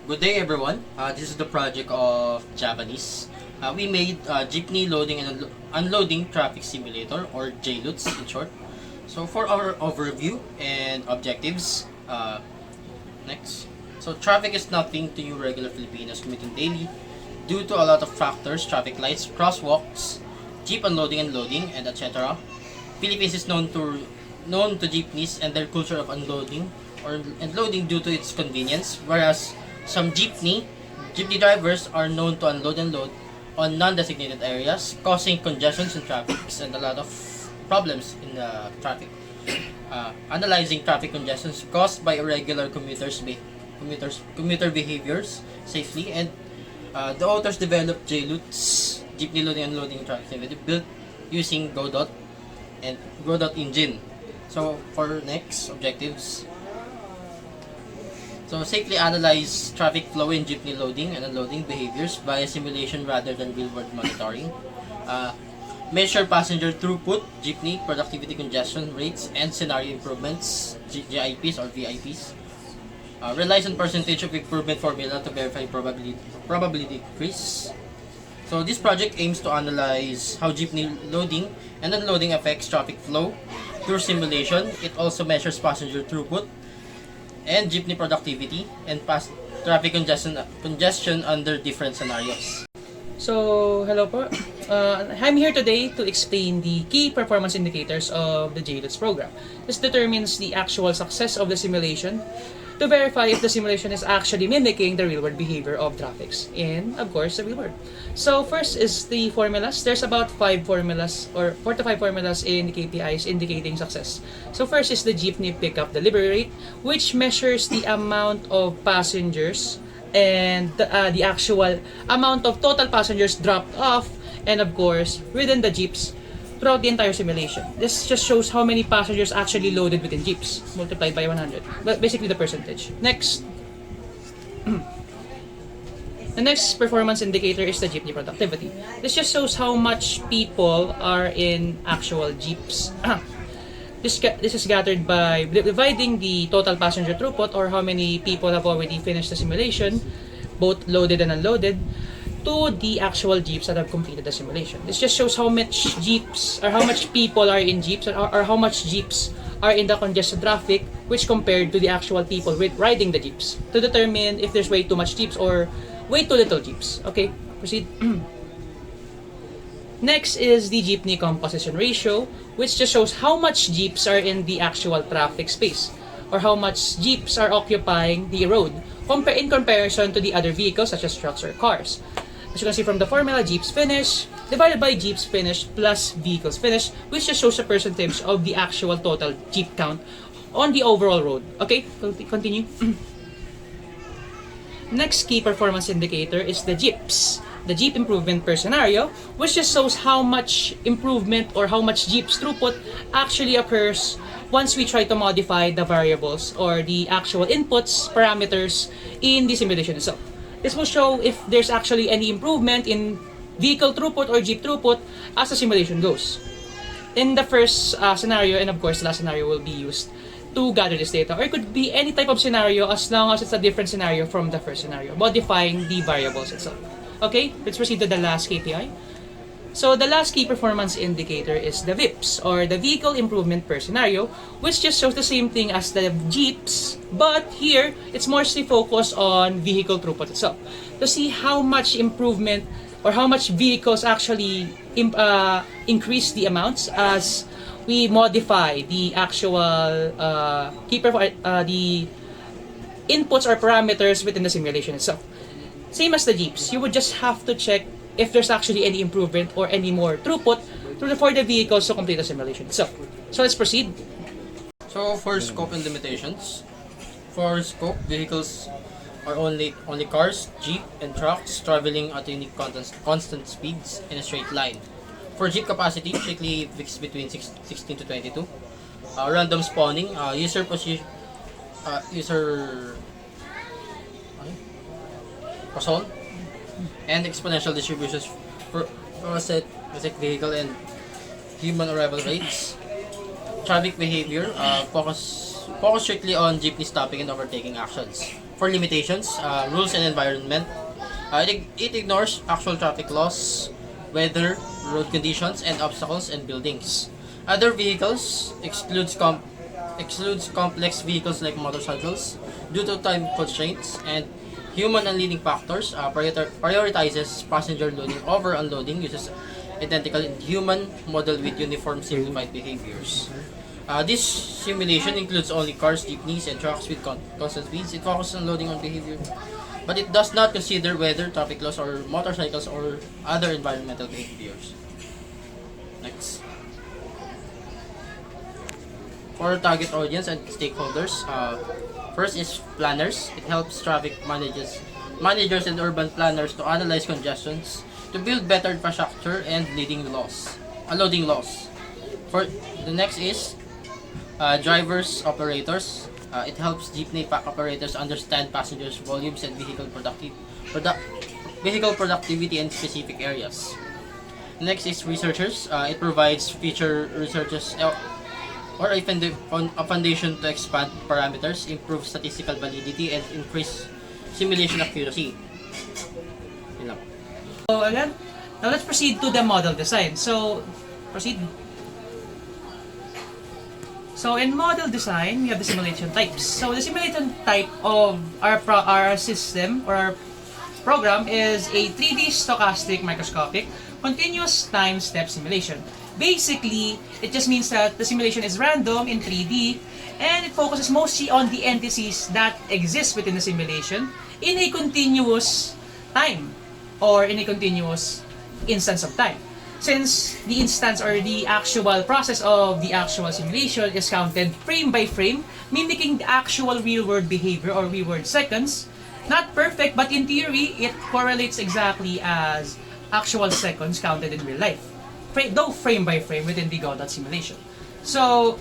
Good day everyone. This is the project of Javanese. We made Jeepney loading and unloading traffic simulator, or JLUTS in short. So for our overview and objectives, next. So traffic is nothing to you regular Filipinos commuting daily due to a lot of factors: traffic lights, crosswalks, jeep unloading and loading, and etc. Philippines is known to jeepneys and their culture of unloading and loading due to its convenience, whereas some jeepney drivers are known to unload and load on non-designated areas, causing congestions in traffic and a lot of problems in the traffic. Analyzing traffic congestions caused by irregular commuter behaviors safely, and the authors developed JLUTS, Jeepney Loading and Unloading Traffic Simulator, built using Godot and Godot engine. So for next objectives, so safely analyze traffic flow in jeepney loading and unloading behaviors via simulation rather than real-world monitoring. Measure passenger throughput, jeepney productivity, congestion rates, and scenario improvements, GIPs or VIPs. Relies on percentage of improvement formula to verify probability increase. So this project aims to analyze how jeepney loading and unloading affects traffic flow through simulation. It also measures passenger throughput and jeepney productivity and traffic congestion under different scenarios. So, hello po. I'm here today to explain the key performance indicators of the JLUTS program. This determines the actual success of the simulation to verify if the simulation is actually mimicking the real-world behavior of traffics in, of course, the real world. So, first is the formulas. There's about 5 formulas or 4 to 5 formulas in the KPIs indicating success. So, first is the jeepney pickup delivery rate, which measures the amount of passengers and the actual amount of total passengers dropped off and, of course, within the jeeps throughout the entire simulation. This just shows how many passengers actually loaded within jeeps multiplied by 100. But basically the percentage. Next. The next performance indicator is the jeepney productivity. This just shows how much people are in actual jeeps. This is gathered by dividing the total passenger throughput, or how many people have already finished the simulation, both loaded and unloaded, to the actual jeeps that have completed the simulation. This just shows how much jeeps or how much people are in jeeps, or how much jeeps are in the congested traffic, which compared to the actual people riding the jeeps, to determine if there's way too much jeeps or way too little jeeps. Okay, proceed. Next is the jeepney composition ratio, which just shows how much jeeps are in the actual traffic space, or how much jeeps are occupying the road in comparison to the other vehicles such as trucks or cars. As you can see from the formula, jeeps finished divided by jeeps finished plus vehicles finished, which just shows a percentage of the actual total jeep count on the overall road. Okay, continue. Next key performance indicator is the jeeps. The jeep improvement per scenario, which just shows how much improvement or how much jeeps throughput actually occurs once we try to modify the variables or the actual inputs, parameters in the simulation itself. This will show if there's actually any improvement in vehicle throughput or jeep throughput as the simulation goes. In the first scenario, and of course the last scenario, will be used to gather this data, or it could be any type of scenario as long as it's a different scenario from the first scenario, modifying the variables itself. Okay, let's proceed to the last KPI. So the last key performance indicator is the VIPs, or the vehicle improvement per scenario, which just shows the same thing as the jeeps, but here it's mostly focused on vehicle throughput itself, to see how much improvement or how much vehicles actually increase the amounts as we modify the actual the inputs or parameters within the simulation itself. Same as the jeeps, you would just have to check if there's actually any improvement or any more throughput for the vehicles to complete the simulation itself. So let's proceed. So for scope and limitations, for scope, vehicles are only cars, jeep, and trucks traveling at unique constant speeds in a straight line. For jeep capacity, strictly fixed between 16 to 22. Random spawning, user person, and exponential distributions for set vehicle and human arrival rates. Traffic behavior, focus strictly on jeepney stopping and overtaking actions. for limitations, rules and environment. It ignores actual traffic laws, weather, road conditions, and obstacles and buildings. Other vehicles excludes complex vehicles like motorcycles due to time constraints and human and leading factors. Prioritizes passenger loading over unloading, uses identical human model with uniform simplified behaviors. This simulation includes only cars, jeepneys, and trucks with constant speeds. It focuses on loading on behavior, but it does not consider weather, traffic laws, or motorcycles or other environmental behaviors. Next. For target audience and stakeholders, first is planners. It helps traffic managers and urban planners to analyze congestions, to build better infrastructure and loading laws. For the next is drivers, operators. It helps jeepney pack operators understand passengers' volumes and vehicle productivity in specific areas. Next is researchers. It provides feature researchers or a foundation to expand parameters, improve statistical validity, and increase simulation accuracy. Yun lang. So again, now let's proceed to the model design. So, proceed. So in model design, we have the simulation types. So the simulation type of our system or our program is a 3D stochastic microscopic continuous time step simulation. Basically, it just means that the simulation is random in 3D and it focuses mostly on the entities that exist within the simulation in a continuous time or in a continuous instance of time. Since the instance or the actual process of the actual simulation is counted frame by frame, mimicking the actual real-world behavior or real-world seconds, not perfect, but in theory, it correlates exactly as actual seconds counted in real life, though frame by frame within the Godot simulation. So,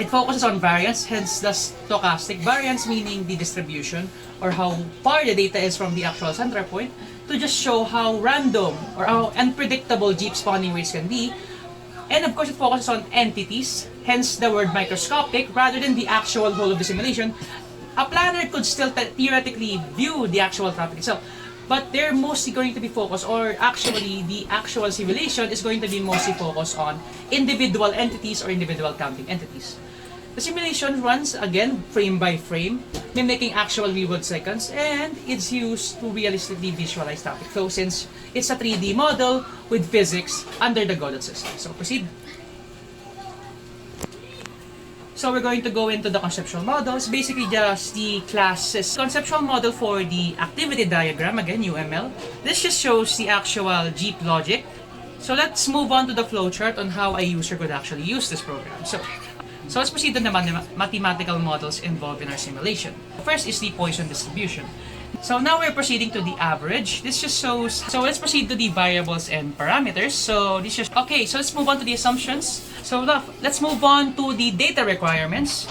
it focuses on variance, hence the stochastic variance, meaning the distribution or how far the data is from the actual center point, to just show how random or how unpredictable Jeep spawning rates can be. And of course, it focuses on entities, hence the word microscopic, rather than the actual whole of the simulation. A planner could still theoretically view the actual traffic itself, but they're mostly going to be focused, or actually the actual simulation is going to be mostly focused on individual entities or individual counting entities. The simulation runs again frame by frame, mimicking actual real-world seconds, and it's used to realistically visualize traffic flow since it's a 3D model with physics under the Godot system. So proceed. So we're going to go into the conceptual models, basically just the classes. Conceptual model for the activity diagram, again UML. This just shows the actual Jeep logic. So let's move on to the flowchart on how a user could actually use this program. So let's proceed to the mathematical models involved in our simulation. First is the Poisson distribution. So now we're proceeding to the average. This just shows, so let's proceed to the variables and parameters. So this just, okay, so let's move on to the assumptions. So let's move on to the data requirements.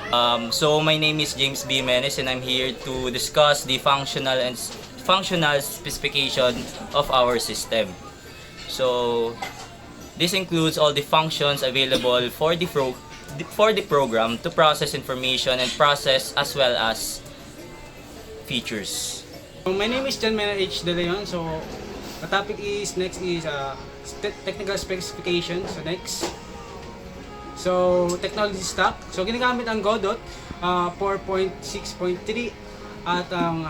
So my name is James Jimenez and I'm here to discuss the functional specification of our system. So this includes all the functions available for the program to process information and process as well as features. My name is Jeepney De Leon. So the topic is next is technical specification. So next, so technology stack. So ginagamit ang Godot 4.6.3 at ang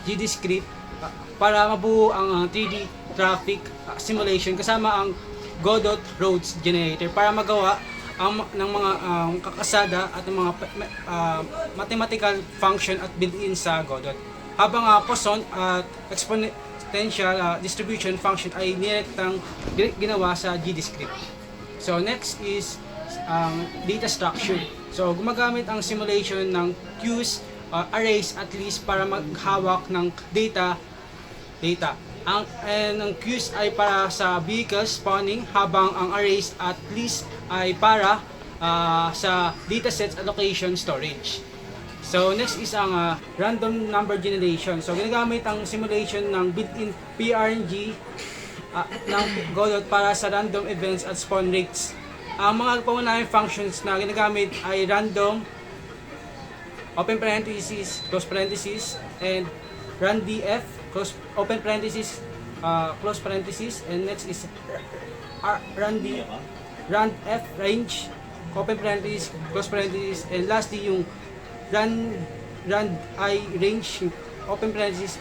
GDScript para mabuo ang 3D traffic simulation kasama ang Godot Roads Generator para magawa ng mga kakasada at ng mga mathematical function at built-in sa Godot. Habang Poisson at exponential distribution function ay direktang ginawa sa GDScript. So next is data structure. So gumagamit ang simulation ng queues, arrays at least para maghawak ng data. Ang queues ay para sa vehicle spawning, habang ang arrays at least ay para sa datasets allocation storage. So next is ang random number generation. So ginagamit ang simulation ng built-in PRNG ng Godot para sa random events at spawn rates. Ang mga pangunahing functions na ginagamit ay random open parenthesis, close parenthesis, and run df, open parenthesis, close parenthesis, and next is run f range, open parenthesis, close parenthesis, and lastly yung run I range, open parenthesis,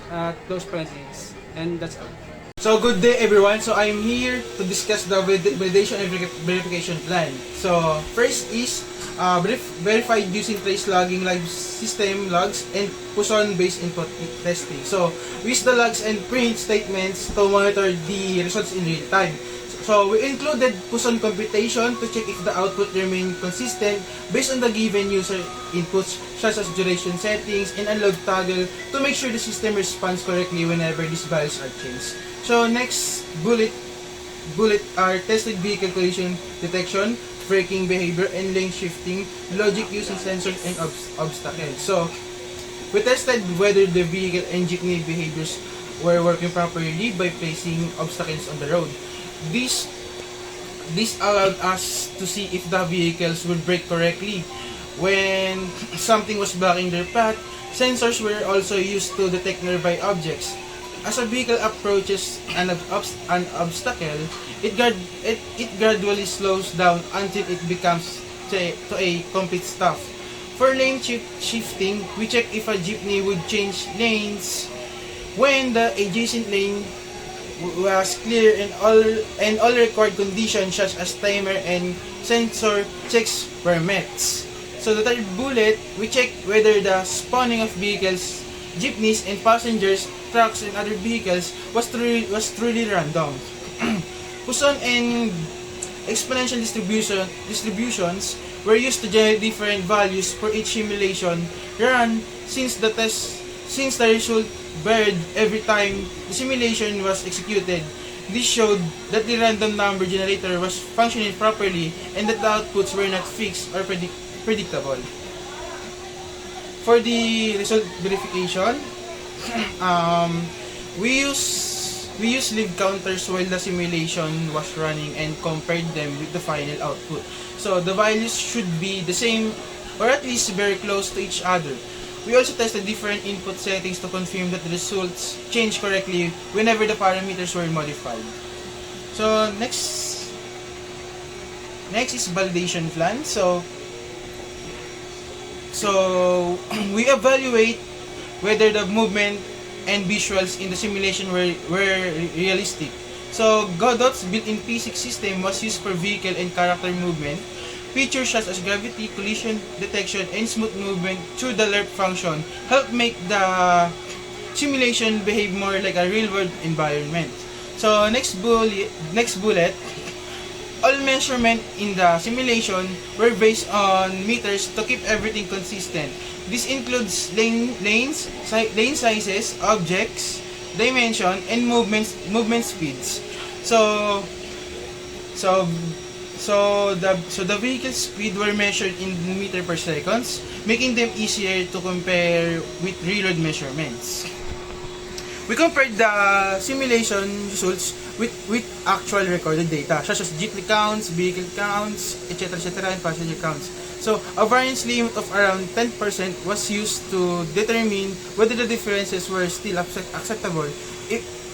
close parenthesis, and that's all. So good day everyone. So I'm here to discuss the validation and verification plan. So first is verified using trace logging, live system logs, and Puson based input testing. So we use the logs and print statements to monitor the results in real time. So we included Puson computation to check if the output remain consistent based on the given user inputs such as duration settings and unload toggle to make sure the system responds correctly whenever these values are changed. So next bullet are tested vehicle collision detection, braking behavior, and lane shifting logic using sensors and obstacles. So we tested whether the vehicle and jeepney behaviors were working properly by placing obstacles on the road. This allowed us to see if the vehicles would brake correctly when something was blocking their path. Sensors were also used to detect nearby objects. As a vehicle approaches an obstacle, it gradually slows down until it becomes to a complete stop. For lane shifting, we check if a jeepney would change lanes when the adjacent lane was clear and all required conditions such as timer and sensor checks were met. So the third bullet, we check whether the spawning of vehicles, jeepneys, and passengers, trucks, and other vehicles was truly random. Puson and exponential distributions were used to generate different values for each simulation run since the result varied every time the simulation was executed. This showed that the random number generator was functioning properly and that the outputs were not fixed or predictable. For the result verification, we use lead counters while the simulation was running and compared them with the final output. So the values should be the same or at least very close to each other. We also tested different input settings to confirm that the results changed correctly whenever the parameters were modified. So next is validation plan. So we evaluate whether the movement and visuals in the simulation were realistic. So Godot's built-in physics system was used for vehicle and character movement. Features such as gravity, collision detection, and smooth movement through the lerp function help make the simulation behave more like a real-world environment. So next bullet, all measurement in the simulation were based on meters to keep everything consistent. This includes lane sizes, objects, dimension, and movement speeds. So the vehicle speed were measured in meter per seconds, making them easier to compare with real-world measurements. We compared the simulation results with actual recorded data, such as jeepney counts, vehicle counts, etc., and passenger counts. So a variance limit of around 10% was used to determine whether the differences were still acceptable.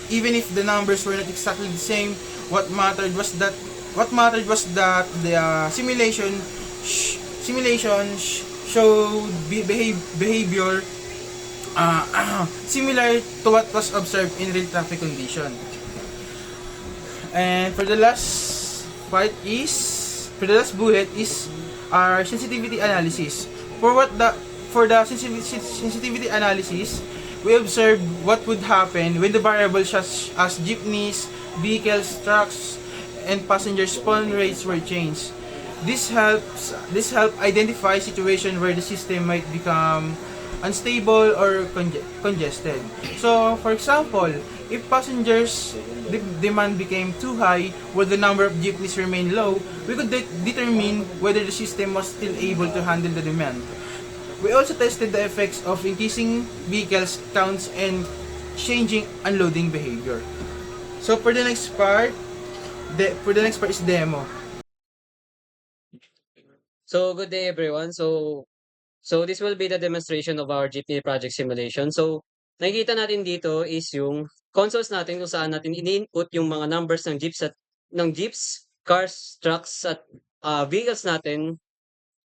Even if the numbers were not exactly the same, what mattered was that the simulation showed behavior similar to what was observed in real traffic condition. And for the last bullet is our sensitivity analysis. For the sensitivity analysis, we observed what would happen when the variables such as jeepneys, vehicles, trucks, and passenger spawn rates were changed. This helped identify situations where the system might become unstable or congested. So, for example, if passengers demand became too high while the number of jeepneys remained low, we could determine whether the system was still able to handle the demand. We also tested the effects of increasing vehicles counts and changing unloading behavior. So for the next part is demo. So, good day everyone. So, So this will be the demonstration of our jeepney project simulation. So nakikita natin dito is yung consoles natin kung saan natin ini-input yung mga numbers ng jeeps, cars, trucks at vehicles natin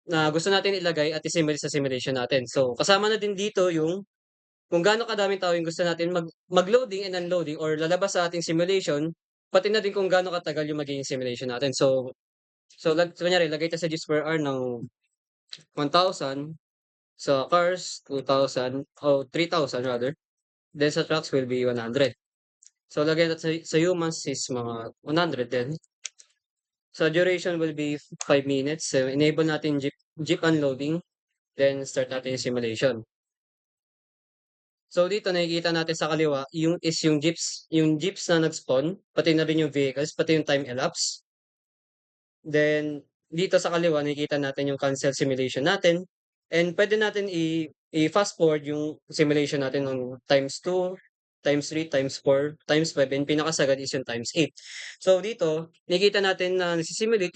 na gusto natin ilagay at isimulate sa simulation natin. So kasama na din dito yung kung gaano kadaming tao yung gusto natin mag-loading and unloading or lalabas sa ating simulation, pati na din kung gaano katagal yung magiging simulation natin. Kunyari, lagay tayo sa Gs per hour ng 1,000, sa cars, 2,000, o 3,000 rather. Then sa trucks will be 100. So lagay natin sa humans is mga 100 din. So duration will be 5 minutes. So enable natin jeep unloading. Then start natin yung simulation. So dito nakikita natin sa kaliwa, yung jeeps na nag-spawn, pati na rin yung vehicles, pati yung time elapse. Then dito sa kaliwa nakikita natin yung cancel simulation natin. And pwede natin i-fast forward yung simulation natin ng times 2, times 3, times 4, times 5, and pinakasagad is yung times 8. So dito, nakikita natin na nagsisimulate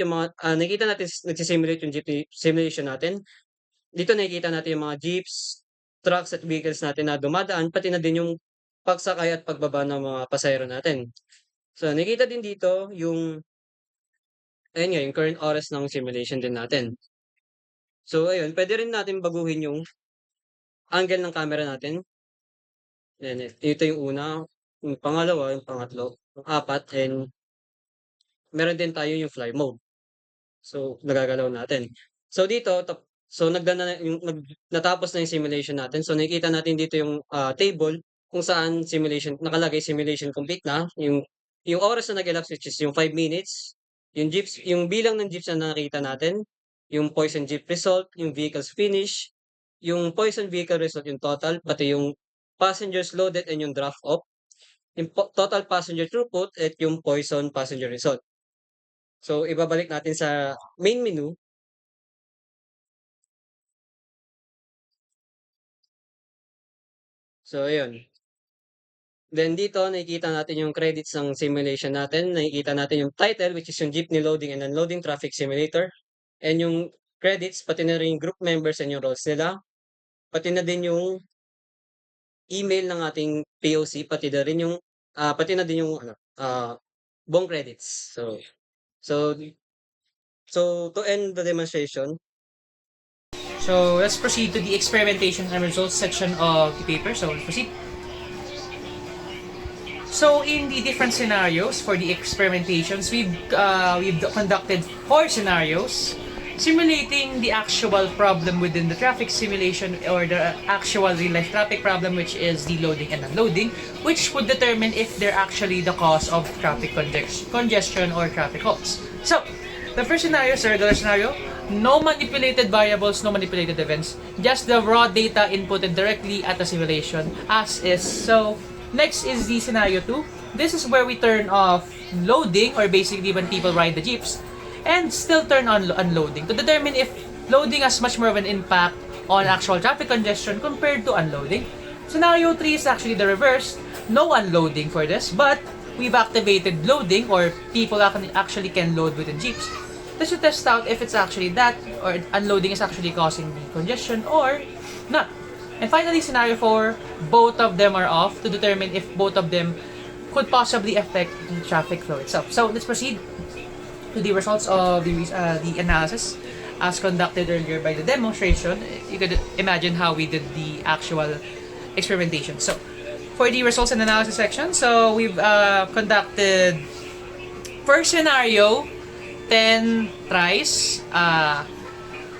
yung jeep simulation natin. Dito nakikita natin yung mga jeeps, trucks at vehicles natin na dumadaan, pati na din yung pagsakay at pagbaba ng mga pasahero natin. So nakikita din dito yung yung current oras ng simulation din natin. So ayun, pwede rin natin baguhin yung angle ng camera natin. Then ito yung una, yung pangalawa, yung pangatlo, yung apat, and meron din tayo yung fly mode. So nagagalaw natin. So dito, natapos na yung simulation natin. So nakikita natin dito yung table kung saan nakalagay simulation complete na, yung oras na nag-elapse which is yung 5 minutes, yung bilang ng jeeps na nakita natin, yung poison jeep result, yung vehicles finish, yung poison vehicle result, yung total, pati yung passengers loaded and yung draft off, yung total passenger throughput at yung poison passenger result. So ibabalik natin sa main menu. So ayun. Then dito nakikita natin yung credits ng simulation natin. Nakikita natin yung title which is yung Jeepney Loading and Unloading Traffic Simulator. And yung credits, pati na rin yung group members and yung roles nila. Pati na din yung email ng ating POC, pati na din yung buong credits. So to end the demonstration. So let's proceed to the experimentation and results section of the paper. So let's proceed. So in the different scenarios for the experimentations, we've conducted 4 scenarios simulating the actual problem within the traffic simulation or the actual real-life traffic problem, which is the loading and unloading, which would determine if they're actually the cause of traffic congestion or traffic halts. So the first scenario is a regular scenario. No manipulated variables, no manipulated events, just the raw data inputted directly at the simulation as is. So next is the scenario 2. This is where we turn off loading, or basically when people ride the jeeps, and still turn on unloading to determine if loading has much more of an impact on actual traffic congestion compared to unloading. Scenario 3 is actually the reverse. No unloading for this, but we've activated loading, or people actually can load within jeeps. This should test out if it's actually that, or unloading is actually causing the congestion or not. And finally, scenario 4, both of them are off to determine if both of them could possibly affect the traffic flow itself. So let's proceed to the results of the analysis as conducted earlier by the demonstration. You could imagine how we did the actual experimentation. So for the results and analysis section, so we've conducted first scenario 10 tries.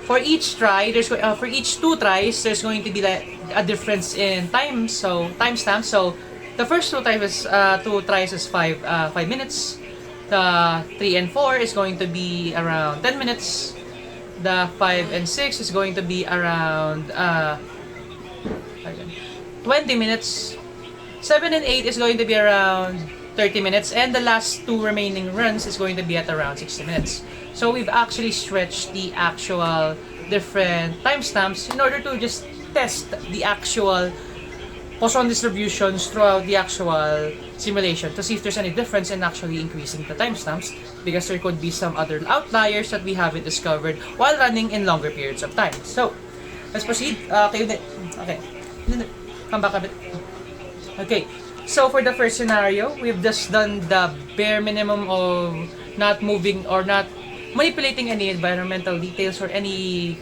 For each try, for each 2 tries, there's going to be like a difference in time. So timestamp. So the first 2 tries is 5 minutes. The 3 and 4 is going to be around 10 minutes. The 5 and 6 is going to be around 20 minutes. 7 and 8 is going to be around 30 minutes, and the last 2 remaining runs is going to be at around 60 minutes. So we've actually stretched the actual different timestamps in order to just test the actual Poisson distributions throughout the actual simulation to see if there's any difference in actually increasing the timestamps, because there could be some other outliers that we haven't discovered while running in longer periods of time. So let's proceed. Okay. Come back a bit. Okay. So for the first scenario, we've just done the bare minimum of not moving or not manipulating any environmental details or any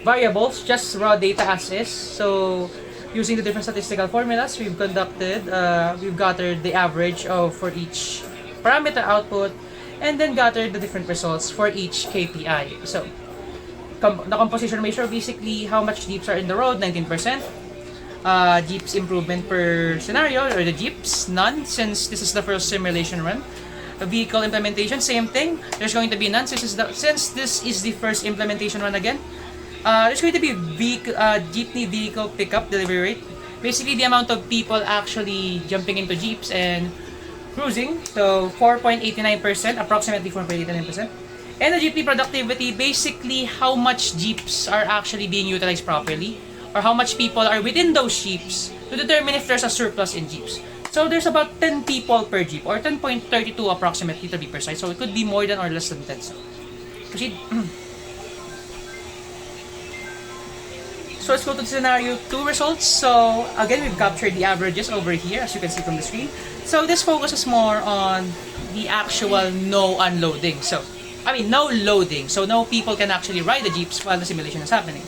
variables, just raw data as is. So using the different statistical formulas, we've gathered the average for each parameter output, and then gathered the different results for each KPI. So the composition ratio, basically how much jeeps are in the road, 19%. Jeeps improvement per scenario, or the jeeps, none, since this is the first simulation run. Vehicle implementation, same thing. There's going to be none since this is the first implementation run again. There's going to be jeepney vehicle pickup delivery rate. Basically, the amount of people actually jumping into jeeps and cruising. So 4.89%, approximately 4.89%. And the jeepney productivity, basically how much jeeps are actually being utilized properly, or how much people are within those jeeps to determine if there's a surplus in jeeps. So there's about 10 people per jeep, or 10.32 approximately to be precise. So it could be more than or less than 10. So proceed. So let's go to scenario 2 results. So again, we've captured the averages over here, as you can see from the screen. So this focuses more on the actual no unloading. No loading. So no people can actually ride the jeeps while the simulation is happening.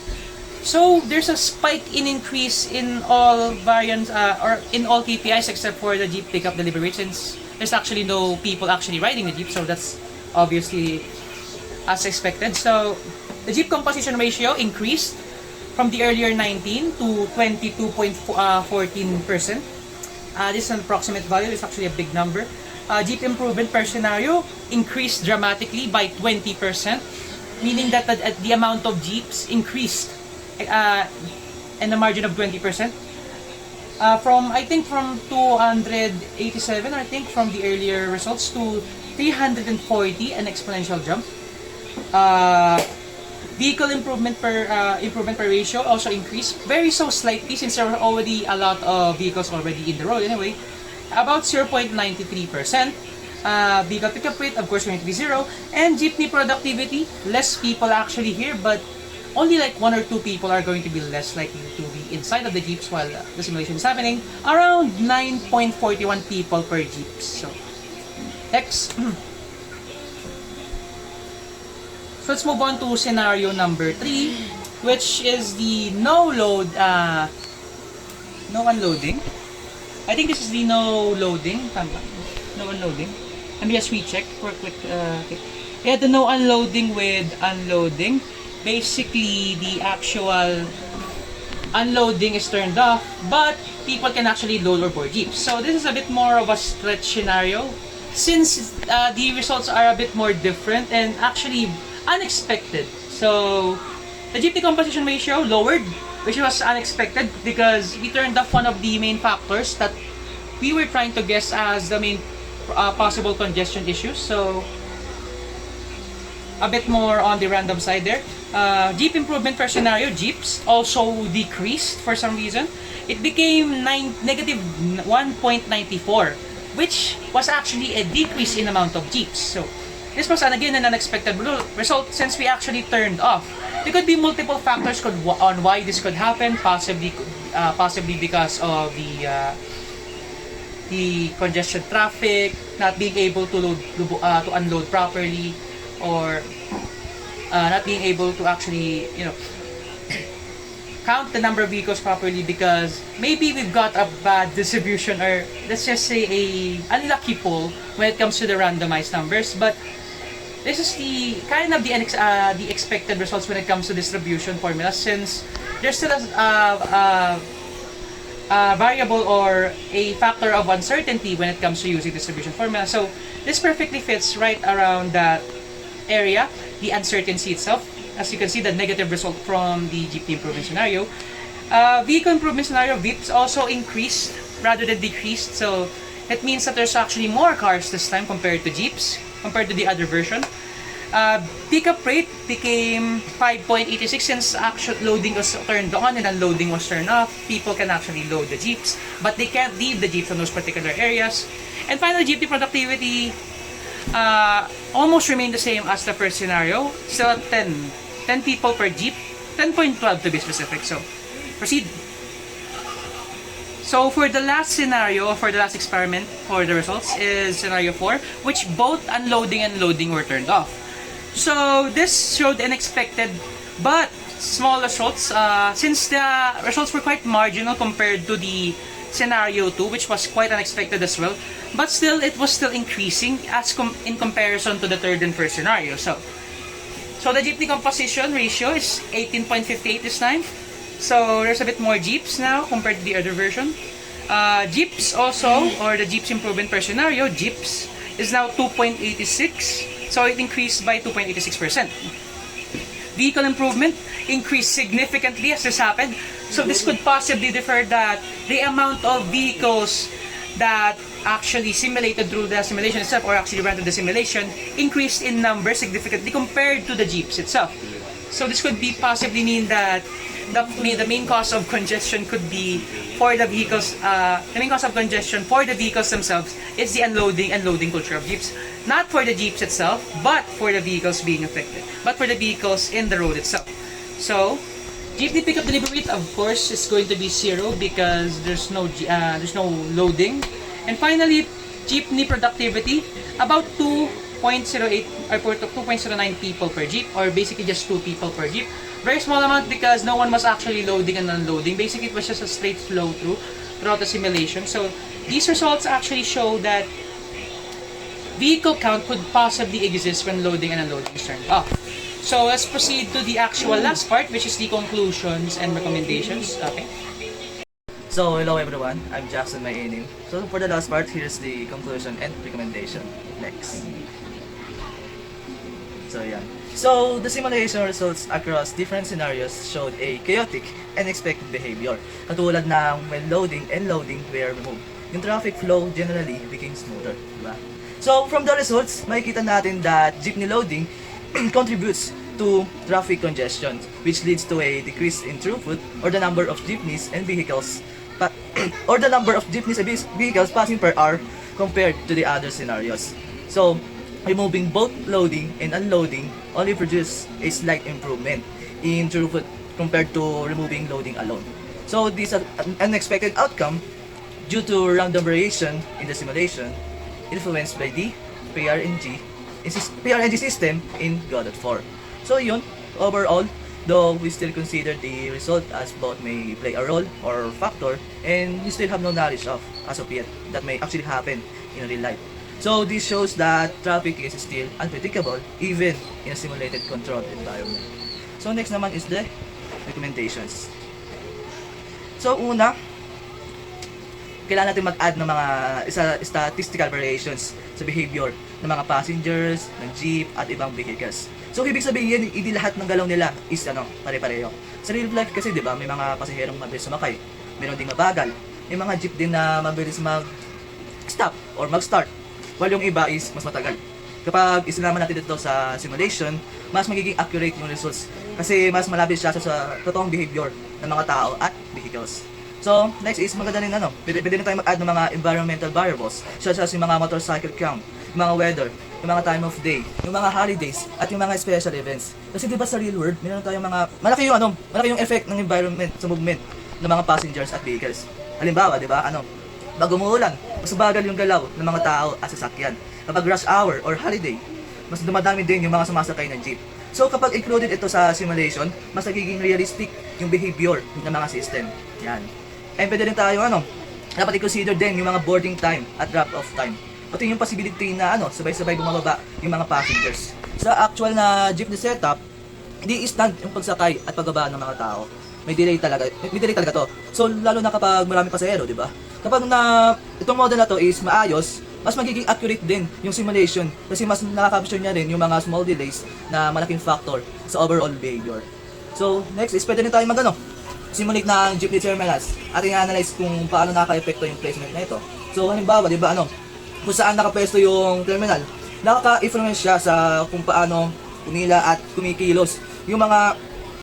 So there's a spike in increase in all variants or in all KPIs except for the jeep pickup delivery rate, since there's actually no people actually riding the jeep. So that's obviously as expected. So the jeep composition ratio increased from the earlier 19 to 22.14%. This is an approximate value. It's actually a big number. Jeep improvement per scenario increased dramatically by 20%, meaning that the amount of jeeps increased in the margin of 20%. From 287, I think, from the earlier results to 340, an exponential jump. Vehicle improvement per ratio also increased very so slightly, since there were already a lot of vehicles already in the road anyway. About 0.93%. Vehicle pickup rate, of course, going to be 0. And jeepney productivity, less people actually here, but only like 1 or 2 people are going to be less likely to be inside of the jeeps while the simulation is happening. Around 9.41 people per jeep. So next. So let's move on to scenario number 3, which is the no unloading. I think this is the no loading. No unloading. Let me just recheck for a quick. Okay. Yeah, the no unloading with unloading. Basically, the actual unloading is turned off, but people can actually load or board jeeps. So this is a bit more of a stretch scenario, since the results are a bit more different and actually unexpected. So the jeepney composition ratio lowered, which was unexpected because we turned off one of the main factors that we were trying to guess as the main possible congestion issues. So a bit more on the random side there. Jeep improvement per scenario, jeeps also decreased for some reason. It became negative 1.94, which was actually a decrease in amount of jeeps. So this was again an unexpected result, since we actually turned off. There could be multiple factors on why this could happen. Possibly because of the congestion traffic, not being able to unload properly, or not being able to actually count the number of vehicles properly, because maybe we've got a bad distribution, or let's just say a unlucky pull when it comes to the randomized numbers. But this is the kind of the expected results when it comes to distribution formula, since there's still a variable or a factor of uncertainty when it comes to using distribution formula. So this perfectly fits right around that area, the uncertainty itself. As you can see, the negative result from the jeepney improvement scenario. Vehicle improvement scenario, VIPs also increased rather than decreased. So it means that there's actually more cars this time compared to jeeps, compared to the other version. Pickup rate became 5.86, since actual loading was turned on and unloading was turned off. People can actually load the jeeps, but they can't leave the jeeps on those particular areas. And finally, jeepney productivity almost remained the same as the first scenario. Still at 10 people per jeep. 10.12 to be specific. So, proceed. So for the last scenario, for the last experiment, for the results is scenario 4, which both unloading and loading were turned off. So this showed unexpected but small results, since the results were quite marginal compared to the scenario 2, which was quite unexpected as well. But still, it was still increasing as in comparison to the third and first scenario. So the Jeepney composition ratio is 18.58 this time. So there's a bit more Jeeps now compared to the other version. Jeeps also, or the Jeeps improvement per scenario, Jeeps, is now 2.86. So it increased by 2.86%. Vehicle improvement increased significantly as this happened. So this could possibly differ that the amount of vehicles that actually simulated through the simulation itself, or actually ran through the simulation, increased in number significantly compared to the Jeeps itself. So this could be possibly mean that the main cause of congestion could be for the vehicles. The main cause of congestion for the vehicles themselves is the unloading and loading culture of Jeeps, not for the Jeeps itself, but for the vehicles being affected, but for the vehicles in the road itself. So Jeepney pickup delivery rate, of course, is going to be 0 because there's no loading. And finally, Jeepney productivity, about 2.08 or 2.09 people per Jeep, or basically just 2 people per Jeep. Very small amount because no one was actually loading and unloading. Basically, it was just a straight flow throughout the simulation. So these results actually show that vehicle count could possibly exist when loading and unloading is turned off. So let's proceed to the actual last part, which is the conclusions and recommendations. Okay. So hello everyone, I'm Jackson Mainem. So for the last part, here's the conclusion and recommendation. Next. So yeah. So the simulation results across different scenarios showed a chaotic and unexpected behavior. Katulad ng when loading and loading were removed, yung traffic flow generally became smoother, diba? So from the results, makikita natin that jeepney loading contributes to traffic congestion, which leads to a decrease in throughput or the number of jeepneys and vehicles or the number of jeepneys and vehicles passing per hour compared to the other scenarios. So removing both loading and unloading only produces a slight improvement in throughput compared to removing loading alone. So this is an unexpected outcome due to random variation in the simulation influenced by the PRNG system in Godot 4. So yun, overall, though we still consider the result as both may play a role or factor, and we still have no knowledge of, as of yet, that may actually happen in real life. So this shows that traffic is still unpredictable even in a simulated controlled environment. So next naman is the recommendations. So una, kailangan natin mag-add ng mga statistical variations sa behavior ng mga passengers, ng jeep, at ibang vehicles. So ibig sabihin, hindi lahat ng galaw nila is pare-pareho. Sa real life kasi, di ba, may mga pasaherong mabilis sumakay, meron ding mabagal, may mga jeep din na mabilis mag-stop or mag-start, while yung iba is mas matagal. Kapag isinama natin dito sa simulation, mas magiging accurate yung results kasi mas malapit siya sa totoong behavior ng mga tao at vehicles. So, next is maganda rin pwede na tayo mag-add ng mga environmental variables such as yung mga motorcycle count, yung mga weather, yung mga time of day, yung mga holidays, at yung mga special events. Kasi diba sa real world, meron tayong mga malaki yung effect ng environment sa movement ng mga passengers at vehicles. Halimbawa, diba, pag umuulan, mas bagal yung galaw ng mga tao at sasakyan. Kapag rush hour or holiday, mas dumadami din yung mga sumasakay ng jeep. So kapag included ito sa simulation, mas nagiging realistic yung behavior ng mga system. Yan. And pwede rin tayo dapat i-consider din yung mga boarding time at drop-off time. Pati yung possibility na sabay-sabay bumababa yung mga passengers. Sa actual na jeepney setup, hindi instant yung pagsakay at pagbaba ng mga tao. May delay talaga to. So lalo na kapag marami pasahero, di ba? Kapag itong model na to is maayos, mas magiging accurate din yung simulation kasi mas nakaka-capture niya rin yung mga small delays na malaking factor sa overall behavior. So next is pwede rin tayo simulate ng jeepney terminals at i-analyze kung paano nakaka-epekto yung placement na ito. So halimbawa, di ba kung saan nakapwesto yung terminal, nakaka-influence siya sa kung paano kumila at kumikilos yung mga